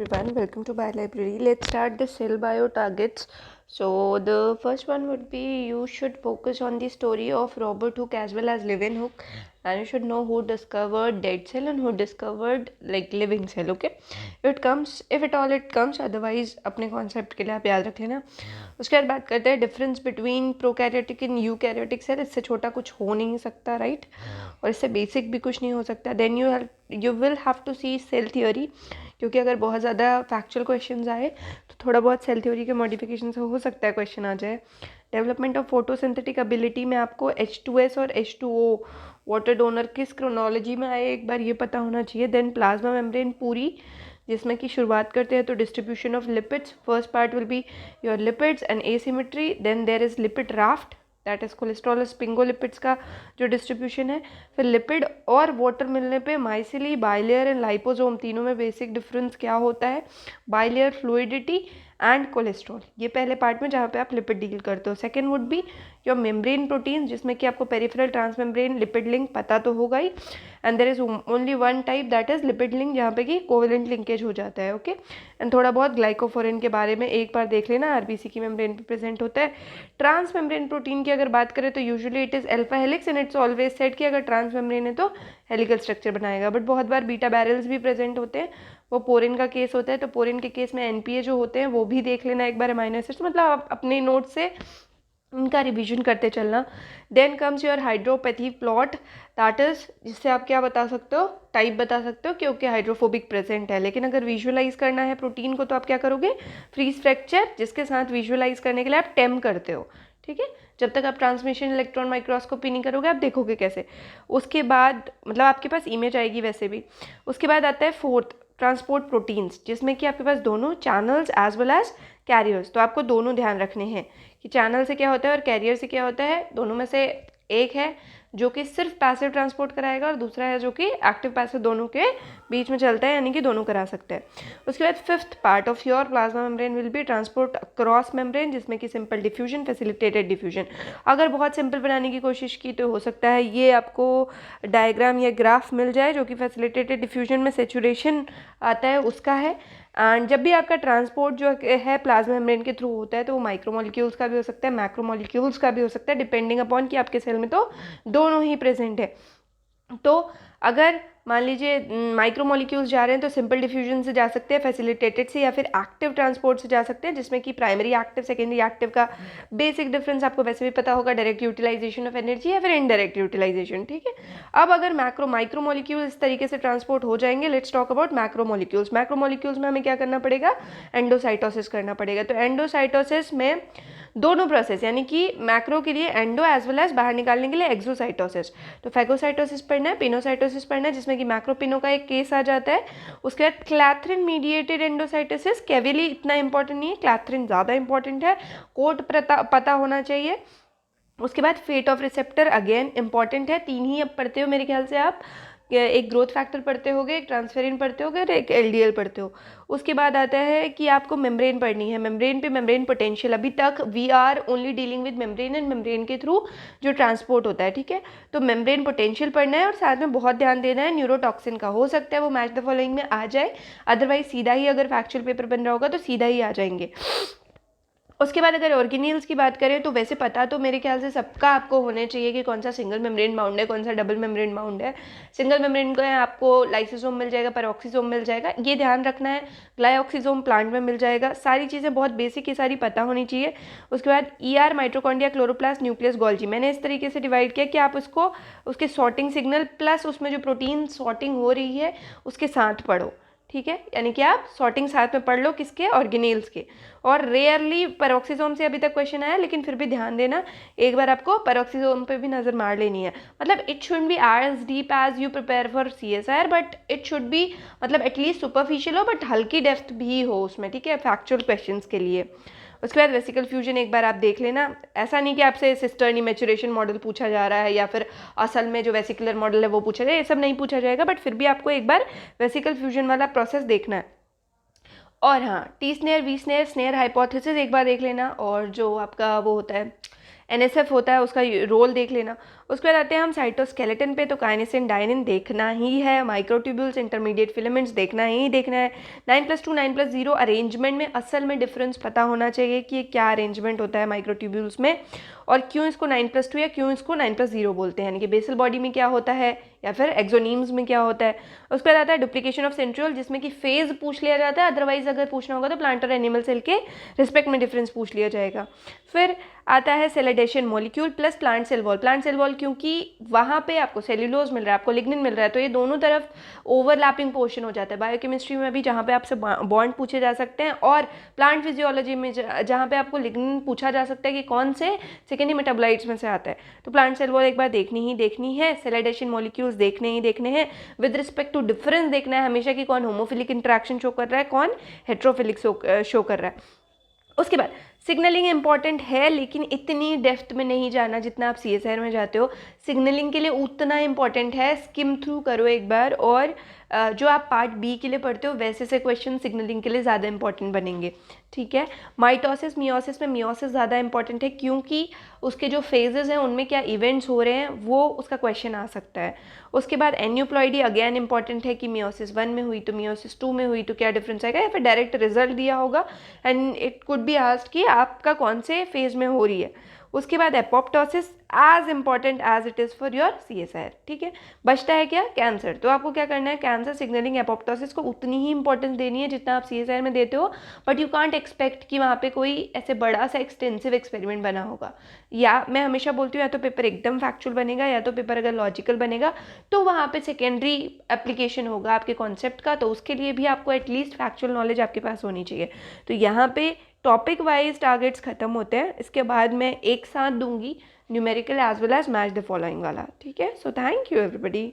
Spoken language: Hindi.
Everyone, welcome to BioLibrary. Let's start the cell bio targets. So the first one would be you should focus on the story of Robert Hooke as well as Leeuwenhoek, and you should know who discovered dead cell and who discovered like living cell. Okay, if at all it comes, otherwise अपने concept के लिए आप याद रख लेना. उसके बाद बात करते हैं difference between prokaryotic and eukaryotic cell. इससे छोटा कुछ हो नहीं सकता, राइट? और इससे बेसिक भी कुछ नहीं हो सकता. Then you will have to see cell theory, क्योंकि अगर बहुत ज़्यादा फैक्चुअल क्वेश्चंस आए तो थोड़ा बहुत सेल थ्योरी के मॉडिफिकेशन से हो सकता है क्वेश्चन आ जाए. डेवलपमेंट ऑफ फोटोसिंथेटिक एबिलिटी में आपको H2S और H2O वाटर डोनर किस क्रोनोलॉजी में आए एक बार ये पता होना चाहिए. देन प्लाज्मा मेम्ब्रेन पूरी, जिसमें कि शुरुआत करते हैं तो distribution of lipids. First part will be your lipids and asymmetry. Then there is lipid raft, that is cholesterol और स्पिंगोलिपिड्स का जो डिस्ट्रीब्यूशन है. फिर लिपिड और वाटर मिलने पे माइसिली, बाइलेयर एंड लाइपोसोम, तीनों में बेसिक डिफरेंस क्या होता है? Bilayer fluidity and cholesterol. ये पहले पार्ट में जहाँ पे आप लिपिड डील करते हो. Second would be your membrane protein, जिसमें कि आपको पेरिफेरल ट्रांसमेम्ब्रेन लिपिड लिंक पता तो होगा ही. And there is only one type, that is lipid link, जहाँ पे कि कोवेलेंट लिंकेज हो जाता है. ओके, एंड थोड़ा बहुत ग्लाइकोफोरेन के बारे में एक बार देख लेना, आरबीसी की मेम्ब्रेन पे प्रेजेंट होता है. ट्रांस मेम्ब्रेन प्रोटीन की अगर बात करें तो usually it is alpha helix and it's always said कि अगर ट्रांस मेम्ब्रेन है तो हेलिकल स्ट्रक्चर बनाएगा. बट बहुत बार बीटा बैरल्स भी प्रेजेंट होते हैं, वो पोरिन का केस होता है. तो पोरिन के केस में एनपीए जो होते हैं वो भी देख लेना एक बार, अमाइनो एसिड्स. मतलब आप अपने नोट से उनका रिवीजन करते चलना. Then comes your hydropathy plot, that is जिससे आप क्या बता सकते हो? टाइप बता सकते हो, क्योंकि हाइड्रोफोबिक प्रेजेंट है. लेकिन अगर विजुअलाइज करना है प्रोटीन को तो आप क्या करोगे? फ्रीज फ्रैक्चर, जिसके साथ विजुअलाइज करने के लिए आप टेम करते हो. ठीक है, जब तक आप ट्रांसमिशन इलेक्ट्रॉन माइक्रोस्कोपी नहीं करोगे आप देखोगे कैसे. उसके बाद मतलब आपके पास इमेज आएगी वैसे भी. उसके बाद आता है फोर्थ, ट्रांसपोर्ट प्रोटीन्स, जिसमें कि आपके पास दोनों channels as well as carriers. तो आपको दोनों ध्यान रखने हैं कि चैनल से क्या होता है और कैरियर से क्या होता है. दोनों में से एक है जो कि सिर्फ पैसिव ट्रांसपोर्ट कराएगा और दूसरा है जो कि एक्टिव पैसिव दोनों के बीच में चलता है, यानी कि दोनों करा सकते हैं. उसके बाद fifth part of your plasma membrane will be transport cross membrane, जिसमें कि सिंपल डिफ्यूजन, फैसिलिटेटेड डिफ्यूजन. अगर बहुत सिंपल बनाने की कोशिश की तो हो सकता है ये आपको डायग्राम या ग्राफ मिल जाए जो कि फैसिलिटेटेड डिफ्यूजन में सेचुरेशन आता है उसका है. एंड जब भी आपका ट्रांसपोर्ट जो है प्लाज्मा मेम्ब्रेन के थ्रू होता है तो वो माइक्रोमोलिक्यूल्स का भी हो सकता है, मैक्रोमोलिक्यूल्स का भी हो सकता है, डिपेंडिंग अपॉन कि आपके सेल में तो दोनों ही प्रेजेंट है. तो अगर मान लीजिए माइक्रोमोलिक्यूल्स जा रहे हैं तो सिंपल डिफ्यूजन से जा सकते हैं, फैसिलिटेटेड से, या फिर एक्टिव ट्रांसपोर्ट से जा सकते हैं, जिसमें कि प्राइमरी एक्टिव, सेकेंडरी एक्टिव का बेसिक डिफरेंस आपको वैसे भी पता होगा, डायरेक्ट यूटिलाइजेशन ऑफ एनर्जी या फिर इनडायरेक्ट यूटिलाइजेशन. ठीक है, अब अगर माइक्रोमोलिक्यूल इस तरीके से ट्रांसपोर्ट हो जाएंगे, let's talk about macromolecules. Macromolecules में हमें क्या करना पड़ेगा? एंडोसाइटोसिस करना पड़ेगा. तो एंडोसाइटोसिस में दोनों प्रोसेस, यानी कि मैक्रो के लिए एंडो एज वेल एज बाहर निकालने के लिए एक्सोसाइटोसिस. तो फैगोसाइटोसिस पढ़ना है, पिनोसाइटोसिस पढ़ना है, जिसमें कि मैक्रोपिनो का एक केस आ जाता है. उसके बाद क्लैथरिन मीडिएटेड एंडोसाइटोसिस. केविली इतना इंपॉर्टेंट नहीं है, क्लैथरिन ज़्यादा इंपॉर्टेंट है, कोड पता होना चाहिए. उसके बाद fate of receptor again important है. तीन ही अब पढ़ते हो मेरे ख्याल से आप, एक ग्रोथ फैक्टर पढ़ते होगे, एक ट्रांसफेरिन पढ़ते होगे और एक एलडीएल पढ़ते हो. उसके बाद आता है कि आपको मेम्ब्रेन पढ़नी है. मेम्ब्रेन पे मेम्ब्रेन पोटेंशियल, अभी तक we are only dealing with membrane and membrane के थ्रू जो ट्रांसपोर्ट होता है. ठीक है, तो मेम्ब्रेन पोटेंशियल पढ़ना है और साथ में बहुत ध्यान देना है न्यूरोटॉक्सिन का. हो सकता है वो मैच द फॉलोइंग में आ जाए, अदरवाइज सीधा ही अगर फैक्चुअल पेपर बन रहा होगा तो सीधा ही आ जाएंगे. उसके बाद अगर ऑर्गेनील्स की बात करें तो वैसे पता तो मेरे ख्याल से सबका आपको होने चाहिए कि कौन सा सिंगल मेम्ब्रेन बाउंड है, कौन सा डबल मेम्ब्रेन बाउंड है. सिंगल मेम्ब्रेन का आपको लाइसोसोम मिल जाएगा, पेरोक्सीसोम मिल जाएगा, ये ध्यान रखना है. ग्लाइऑक्सीसोम प्लांट में मिल जाएगा. सारी चीज़ें बहुत बेसिक, ये सारी पता होनी चाहिए. उसके बाद ER mitochondria, chloroplast, nucleus, Golgi. मैंने इस तरीके से डिवाइड किया कि आप उसको उसके सॉर्टिंग सिग्नल प्लस उसमें जो प्रोटीन सॉर्टिंग हो रही है उसके साथ पढ़ो. ठीक है, यानी कि आप सॉर्टिंग साथ में पढ़ लो किसके? ऑर्गेनेल्स के. और रेयरली पेरोक्सीसोम से अभी तक क्वेश्चन आया, लेकिन फिर भी ध्यान देना एक बार आपको पेरोक्सीसोम पे भी नज़र मार लेनी है. मतलब it should be as deep as you prepare for CSIR, but it should be मतलब एटलीस्ट सुपरफिशियल हो, बट हल्की डेप्थ भी हो उसमें. ठीक है, फैक्चुअल क्वेश्चंस के लिए. उसके बाद वेसिकल फ्यूजन एक बार आप देख लेना. ऐसा नहीं कि आपसे सिस्टर्नी मैचुरेशन मॉडल पूछा जा रहा है या फिर असल में जो वेसिकुलर मॉडल है वो पूछा जाए, ये सब नहीं पूछा जाएगा, बट फिर भी आपको एक बार वेसिकल फ्यूजन वाला प्रोसेस देखना है. और हाँ, T SNARE, V SNARE, SNARE hypothesis एक बार देख लेना. और जो आपका वो होता है NSF होता है उसका रोल देख लेना. उसके बाद आते हैं हम साइटोस्केलेटन पे, तो काइनेसिन डायनिन देखना ही है, माइक्रोट्यूब्यूल्स इंटरमीडिएट फिलामेंट्स देखना ही देखना है। 9+2 9+0 अरेंजमेंट में असल में डिफरेंस पता होना चाहिए कि ये क्या अरेंजमेंट होता है माइक्रोट्यूब्यूल्स में, और क्यों इसको 9+2 या क्यों इसको 9+0 बोलते हैं, यानी कि बेसल बॉडी में क्या होता है या फिर एक्सोनीम्स में क्या होता है। उसके बाद आता है डुप्लीकेशन ऑफ सेंट्रियोल, जिसमें कि फेज पूछ लिया जाता है, अदरवाइज अगर पूछना होगा तो प्लांट और एनिमल सेल के रिस्पेक्ट में डिफरेंस पूछ लिया जाएगा। फिर आता है cell adhesion molecule plus plant cell wall. Plant cell wall क्योंकि वहाँ पे आपको सेल्यूलोज मिल रहा है, आपको लिग्निन मिल रहा है, तो ये दोनों तरफ ओवरलैपिंग पोर्शन हो जाता है। बायोकेमिस्ट्री में भी जहाँ पे आपसे बॉन्ड पूछे जा सकते हैं, और प्लांट फिजियोलॉजी में जहाँ पे आपको लिग्निन पूछा जा सकता है कि कौन से सेकेंडरी मेटाबोलाइट्स में से आता है, तो प्लांट सेल वॉल एक बार देखनी ही देखनी है। सेल एडेशन मॉलिक्यूल्स देखने ही देखने हैं। विद रिस्पेक्ट टू डिफरेंस देखना है हमेशा कि कौन होमोफिलिक इंटरेक्शन शो कर रहा है, कौन हेट्रोफिलिक शो कर रहा है। उसके बाद सिग्नलिंग इंपॉर्टेंट है, लेकिन इतनी डेप्थ में नहीं जाना जितना आप CSIR में जाते हो। सिग्नलिंग के लिए उतना इंपॉर्टेंट है, स्किम थ्रू करो एक बार, और जो आप पार्ट बी के लिए पढ़ते हो वैसे से क्वेश्चन सिग्नलिंग के लिए ज़्यादा इंपॉर्टेंट बनेंगे, ठीक है। माइटोसिस मियोसिस में मियोसिस ज़्यादा इंपॉर्टेंट है, क्योंकि उसके जो फेजेस हैं उनमें क्या इवेंट्स हो रहे हैं वो उसका क्वेश्चन आ सकता है। उसके बाद एन्यूप्लॉइडी अगेन इंपॉर्टेंट है कि मियोसिस 1 में हुई तो मियोसिस 2 में हुई तो क्या डिफरेंस आएगा, या फिर डायरेक्ट रिजल्ट दिया होगा and it could be asked कि आपका कौन से फेज में हो रही है। उसके बाद apoptosis as important as it is for your CSIR, ठीक है। बचता है क्या, कैंसर। तो आपको क्या करना है, कैंसर सिग्नलिंग एपोप्टोसिस को उतनी ही इंपॉर्टेंस देनी है जितना आप CSIR में देते हो, बट यू कांट एक्सपेक्ट कि वहाँ पे कोई ऐसे बड़ा सा एक्सटेंसिव एक्सपेरिमेंट बना होगा। या मैं हमेशा बोलती हूँ या तो पेपर एकदम फैक्चुअल बनेगा, या तो पेपर अगर लॉजिकल बनेगा तो वहाँ पे सेकेंडरी एप्लीकेशन होगा आपके कॉन्सेप्ट का, तो उसके लिए भी आपको एटलीस्ट फैक्चुअल नॉलेज आपके पास होनी चाहिए। तो यहाँ पे टॉपिक वाइज टारगेट्स खत्म होते हैं, इसके बाद मैं एक साथ दूंगी numerical as well as match the following वाला, ठीक है। So thank you everybody.